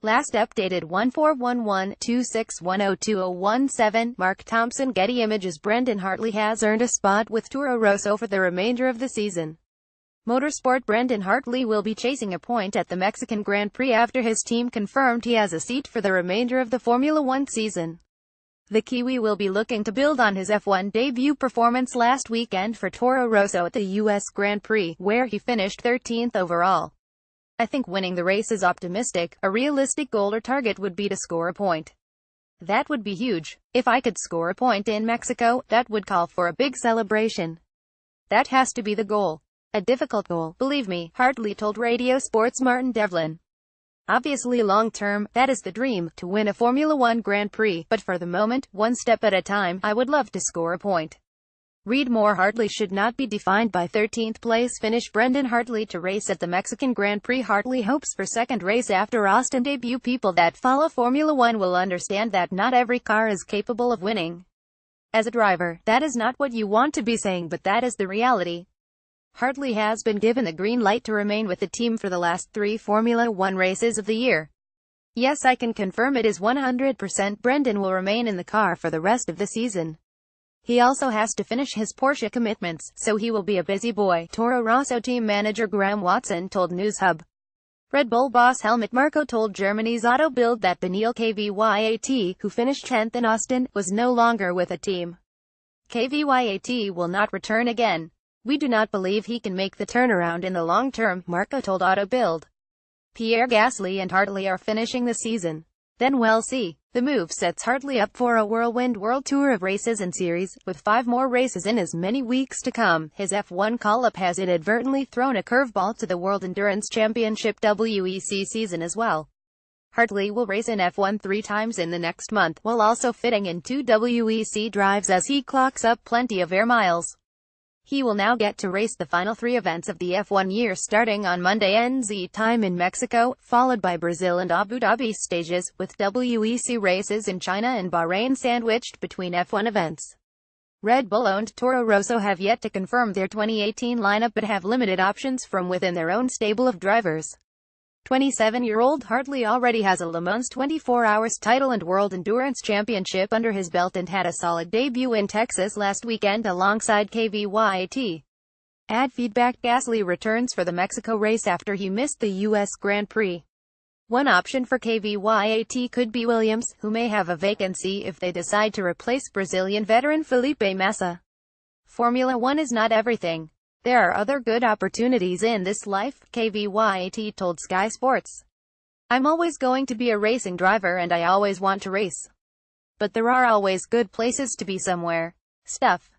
Last updated 1411-2610-2017. Mark Thompson. Getty Images. Brendon Hartley has earned a spot with Toro Ro for the remainder of the season. Motorsport. Brendon Hartley will be chasing a point at the Mexican Grand Prix after his team confirmed he has a seat for the remainder of the Formula One season. The Kiwi will be looking to build on his F1 debut performance last weekend for Toro Ro at the U.S. Grand Prix, where he finished 13th overall. I think winning the race is optimistic. A realistic goal or target would be to score a point. That would be huge. If I could score a point in Mexico, that would call for a big celebration. That has to be the goal. A difficult goal, believe me, Hartley told Radio Sport's Martin Devlin. Obviously long-term, that is the dream, to win a Formula One Grand Prix, but for the moment, one step at a time, I would love to score a point. Read more. Hartley should not be defined by 13th place finish. Brendon Hartley to race at the Mexican Grand Prix. Hartley hopes for second race after Austin debut. People that follow Formula One will understand that not every car is capable of winning. As a driver, that is not what you want to be saying, but that is the reality. Hartley has been given the green light to remain with the team for the last 3 Formula One races of the year. Yes, I can confirm it is 100%. Brendon will remain in the car for the rest of the season. He also has to finish his Porsche commitments, so he will be a busy boy, Toro Rosso team manager Graham Watson told NewsHub. Red Bull boss Helmut Marko told Germany's Auto Bild that Daniil Kvyat, who finished 10th in Austin, was no longer with the team. Kvyat will not return again. We do not believe he can make the turnaround in the long term, Marko told Auto Bild. Pierre Gasly and Hartley are finishing the season. Then we'll see. The move sets Hartley up for a whirlwind world tour of races and series, with 5 more races in as many weeks to come. His F1 call-up has inadvertently thrown a curveball to the World Endurance Championship WEC season as well. Hartley will race in F1 3 times in the next month, while also fitting in 2 WEC drives as he clocks up plenty of air miles. He will now get to race the final 3 events of the F1 year starting on Monday NZ time in Mexico, followed by Brazil and Abu Dhabi stages, with WEC races in China and Bahrain sandwiched between F1 events. Red Bull-owned Toro Rosso have yet to confirm their 2018 lineup but have limited options from within their own stable of drivers. 27-year-old Hartley already has a Le Mans 24 Hours title and World Endurance Championship under his belt and had a solid debut in Texas last weekend alongside Kvyat. Ad feedback. Gasly returns for the Mexico race after he missed the U.S. Grand Prix. One option for Kvyat could be Williams, who may have a vacancy if they decide to replace Brazilian veteran Felipe Massa. Formula One is not everything. There are other good opportunities in this life, Kvyat told Sky Sports. I'm always going to be a racing driver and I always want to race. But there are always good places to be somewhere. Stuff.